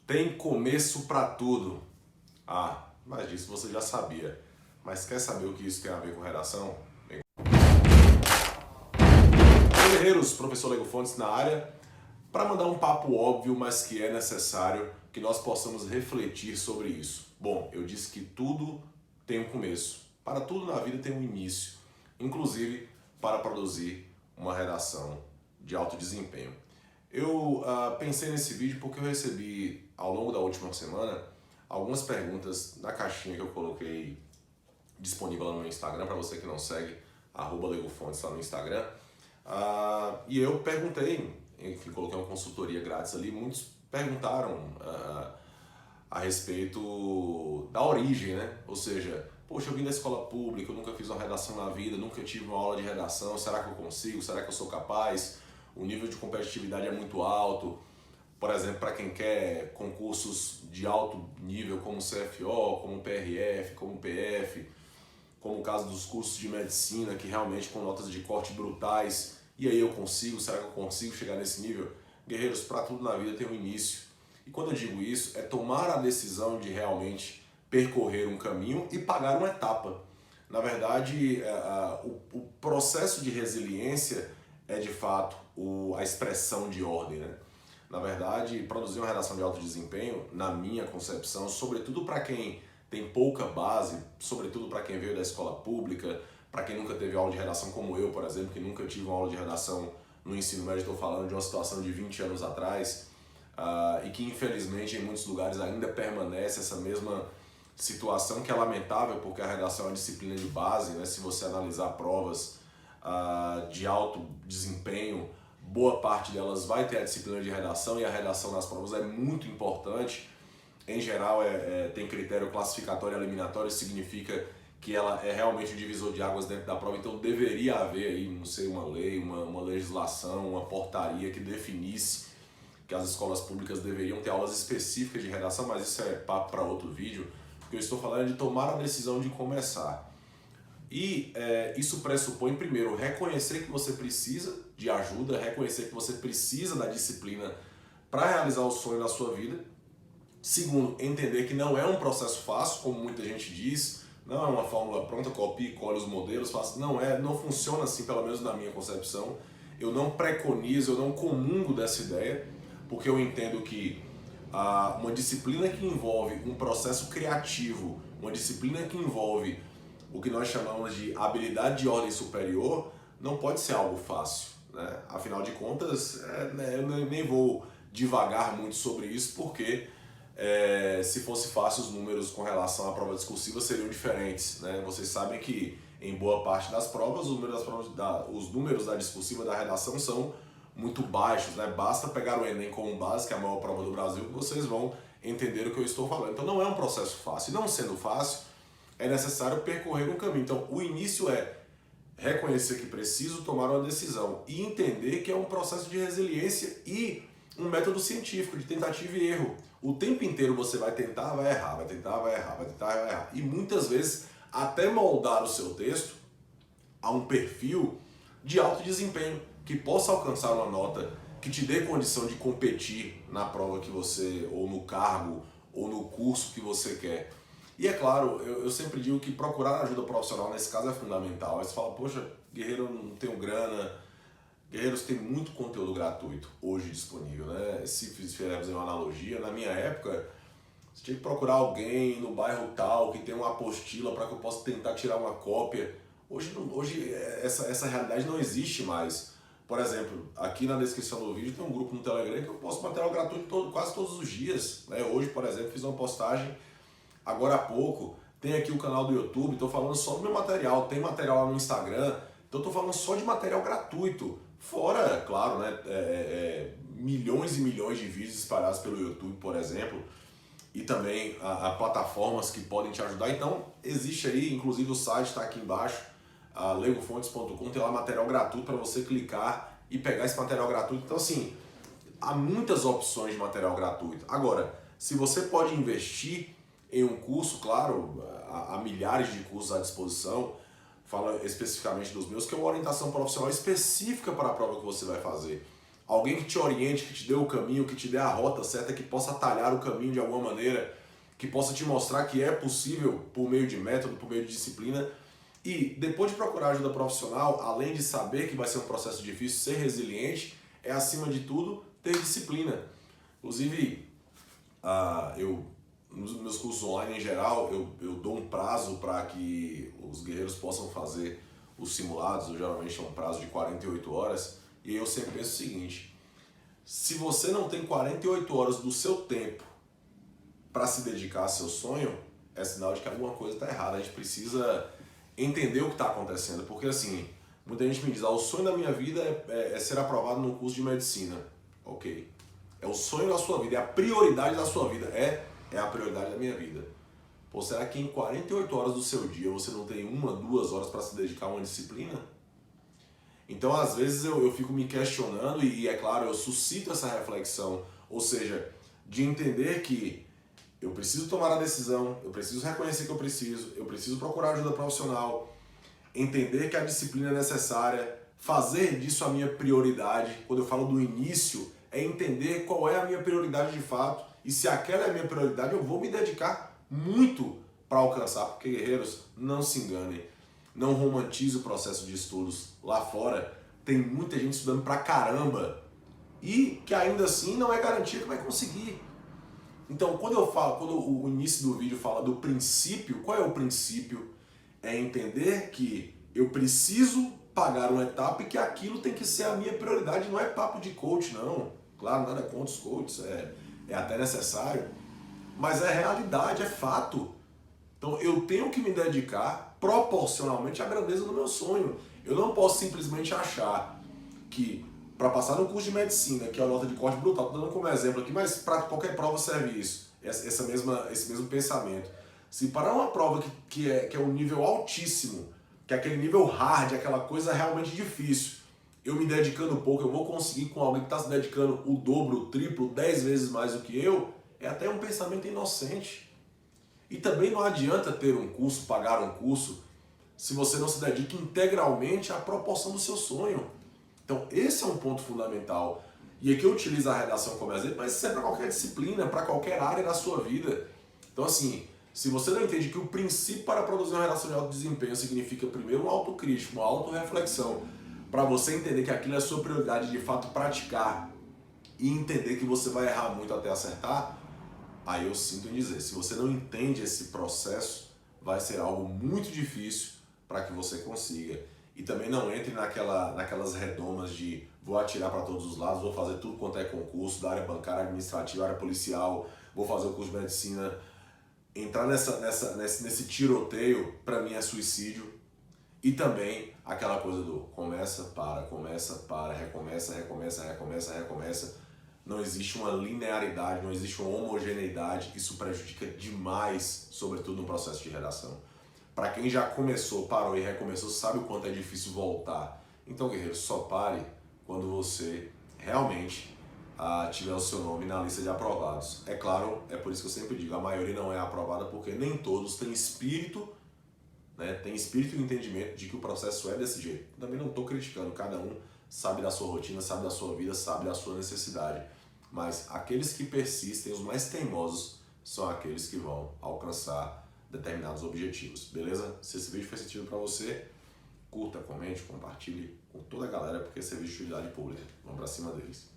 Tem começo para tudo. Ah, mas disso você já sabia. Mas quer saber o que isso tem a ver com redação? Guerreiros, professor Lego Fontes na área, para mandar um papo óbvio, mas que é necessário que nós possamos refletir sobre isso. Bom, eu disse que tudo tem um começo. Para tudo na vida tem um início, inclusive para produzir uma redação de alto desempenho. Eu pensei nesse vídeo porque eu recebi, ao longo da última semana, algumas perguntas na caixinha que eu coloquei disponível lá no Instagram, para você que não segue, @legofontes lá no Instagram. E eu perguntei, enfim, coloquei uma consultoria grátis ali, muitos perguntaram a respeito da origem, né? Ou seja, poxa, eu vim da escola pública, eu nunca fiz uma redação na vida, nunca tive uma aula de redação, será que eu consigo? Será que eu sou capaz? O nível de competitividade é muito alto. Por exemplo, para quem quer concursos de alto nível como CFO, como PRF, como PF, como o caso dos cursos de medicina, que realmente com notas de corte brutais, e aí eu consigo, será que eu consigo chegar nesse nível? Guerreiros, para tudo na vida tem um início. E quando eu digo isso, é tomar a decisão de realmente percorrer um caminho e pagar uma etapa. Na verdade, o processo de resiliência é de fato a expressão de ordem, né? Na verdade, produzir uma redação de alto desempenho, na minha concepção, sobretudo para quem tem pouca base, sobretudo para quem veio da escola pública, para quem nunca teve aula de redação como eu, por exemplo, que nunca tive uma aula de redação no ensino médio, estou falando de uma situação de 20 anos atrás, e que infelizmente em muitos lugares ainda permanece essa mesma situação, que é lamentável porque a redação é uma disciplina de base, né? Se você analisar provas de alto desempenho, boa parte delas vai ter a disciplina de redação, e a redação nas provas é muito importante. Em geral, tem critério classificatório e eliminatório, significa que ela é realmente um divisor de águas dentro da prova, então deveria haver aí, não sei, uma lei, uma legislação, uma portaria que definisse que as escolas públicas deveriam ter aulas específicas de redação, mas isso é papo para outro vídeo. O que eu estou falando é de tomar a decisão de começar. E isso pressupõe, primeiro, reconhecer que você precisa de ajuda, reconhecer que você precisa da disciplina para realizar o sonho da sua vida. Segundo, entender que não é um processo fácil, como muita gente diz, não é uma fórmula pronta, copia e colhe os modelos, não funciona assim, pelo menos na minha concepção. Eu não preconizo, eu não comungo dessa ideia, porque eu entendo que uma disciplina que envolve um processo criativo, uma disciplina que envolve o que nós chamamos de habilidade de ordem superior, não pode ser algo fácil, né? Afinal de contas, eu nem vou divagar muito sobre isso, porque se fosse fácil, os números com relação à prova discursiva seriam diferentes, né? Vocês sabem que em boa parte das provas, os números da discursiva da redação são muito baixos, né? Basta pegar o Enem como base, que é a maior prova do Brasil, que vocês vão entender o que eu estou falando. Então não é um processo fácil. E não sendo fácil, é necessário percorrer um caminho. Então o início é reconhecer que preciso tomar uma decisão e entender que é um processo de resiliência e um método científico de tentativa e erro. O tempo inteiro você vai tentar, vai errar, vai tentar, vai errar, vai tentar, vai errar. E muitas vezes até moldar o seu texto a um perfil de alto desempenho, que possa alcançar uma nota que te dê condição de competir na prova que você, ou no cargo, ou no curso que você quer. E é claro, eu sempre digo que procurar ajuda profissional nesse caso é fundamental. Aí você fala, poxa, Guerreiro, eu não tenho grana. Guerreiros, tem muito conteúdo gratuito hoje disponível, né? Se fizermos uma analogia, na minha época, você tinha que procurar alguém no bairro tal que tem uma apostila para que eu possa tentar tirar uma cópia. Hoje essa realidade não existe mais. Por exemplo, aqui na descrição do vídeo tem um grupo no Telegram que eu posto material gratuito quase todos os dias, né? Hoje, por exemplo, fiz uma postagem agora há pouco. Tem aqui o canal do YouTube, estou falando só do meu material. Tem material lá no Instagram, então estou falando só de material gratuito. Fora, claro, né, milhões e milhões de vídeos espalhados pelo YouTube, por exemplo, e também plataformas que podem te ajudar. Então, existe aí, inclusive o site está aqui embaixo, legofontes.com, tem lá material gratuito para você clicar e pegar esse material gratuito. Então, assim, há muitas opções de material gratuito. Agora, se você pode investir em um curso, claro, há milhares de cursos à disposição. Falo especificamente dos meus, que é uma orientação profissional específica para a prova que você vai fazer. alguém que te oriente, que te dê o caminho, que te dê a rota certa, que possa atalhar o caminho de alguma maneira, que possa te mostrar que é possível por meio de método, por meio de disciplina. E depois de procurar ajuda profissional, além de saber que vai ser um processo difícil, ser resiliente, é acima de tudo ter disciplina. Inclusive, nos meus cursos online em geral, eu dou um prazo para que os guerreiros possam fazer os simulados, eu geralmente é um prazo de 48 horas, e eu sempre penso o seguinte: se você não tem 48 horas do seu tempo para se dedicar ao seu sonho, é sinal de que alguma coisa está errada. A gente precisa entender o que está acontecendo, porque assim, muita gente me diz, o sonho da minha vida é ser aprovado no curso de medicina. Ok, é o sonho da sua vida, é a prioridade da sua vida, é a prioridade da minha vida. Pô, será que em 48 horas do seu dia você não tem 1, 2 horas para se dedicar a uma disciplina? Então, às vezes, eu fico me questionando e, é claro, eu suscito essa reflexão, ou seja, de entender que eu preciso tomar a decisão, eu preciso reconhecer que eu preciso procurar ajuda profissional, entender que a disciplina é necessária, fazer disso a minha prioridade. Quando eu falo do início, é entender qual é a minha prioridade de fato, e se aquela é a minha prioridade, eu vou me dedicar muito para alcançar, porque guerreiros, não se enganem, não romantize o processo de estudos. Lá fora tem muita gente estudando pra caramba e que ainda assim não é garantia que vai conseguir. Então, quando o início do vídeo fala do princípio, qual é o princípio? É entender que eu preciso pagar uma etapa e que aquilo tem que ser a minha prioridade, não é papo de coach, não. Claro, nada contra os coaches, é até necessário, mas é realidade, é fato. Então eu tenho que me dedicar proporcionalmente à grandeza do meu sonho. Eu não posso simplesmente achar que para passar no curso de medicina, que é a nota de corte brutal, estou dando como exemplo aqui, mas para qualquer prova serve isso, esse mesmo pensamento. Se para uma prova que é um nível altíssimo, que é aquele nível hard, aquela coisa realmente difícil, eu me dedicando pouco, eu vou conseguir com alguém que está se dedicando o dobro, o triplo, 10 vezes mais do que eu, é até um pensamento inocente. E também não adianta ter um curso, pagar um curso, se você não se dedica integralmente à proporção do seu sonho. Então esse é um ponto fundamental. E aqui eu utilizo a redação como exemplo, mas isso é para qualquer disciplina, para qualquer área da sua vida. Então assim, se você não entende que o princípio para produzir uma redação de alto desempenho significa primeiro um autocrítico, uma autorreflexão, para você entender que aquilo é a sua prioridade de fato praticar e entender que você vai errar muito até acertar, aí eu sinto em dizer, se você não entende esse processo, vai ser algo muito difícil para que você consiga. E também não entre naquelas redomas de vou atirar para todos os lados, vou fazer tudo quanto é concurso, da área bancária, administrativa, área policial, vou fazer o curso de medicina. Entrar nesse tiroteio, para mim, é suicídio. E também aquela coisa do começa, para, recomeça. Não existe uma linearidade, não existe uma homogeneidade, isso prejudica demais, sobretudo no processo de redação. Para quem já começou, parou e recomeçou, sabe o quanto é difícil voltar. Então, guerreiro, só pare quando você realmente tiver o seu nome na lista de aprovados. É claro, é por isso que eu sempre digo, a maioria não é aprovada porque nem todos têm espírito, né, tem espírito e entendimento de que o processo é desse jeito. Também não estou criticando, cada um sabe da sua rotina, sabe da sua vida, sabe da sua necessidade. Mas aqueles que persistem, os mais teimosos, são aqueles que vão alcançar determinados objetivos, beleza? Se esse vídeo fez sentido para você, curta, comente, compartilhe com toda a galera, porque esse é vídeo de utilidade pública. Vamos para cima deles.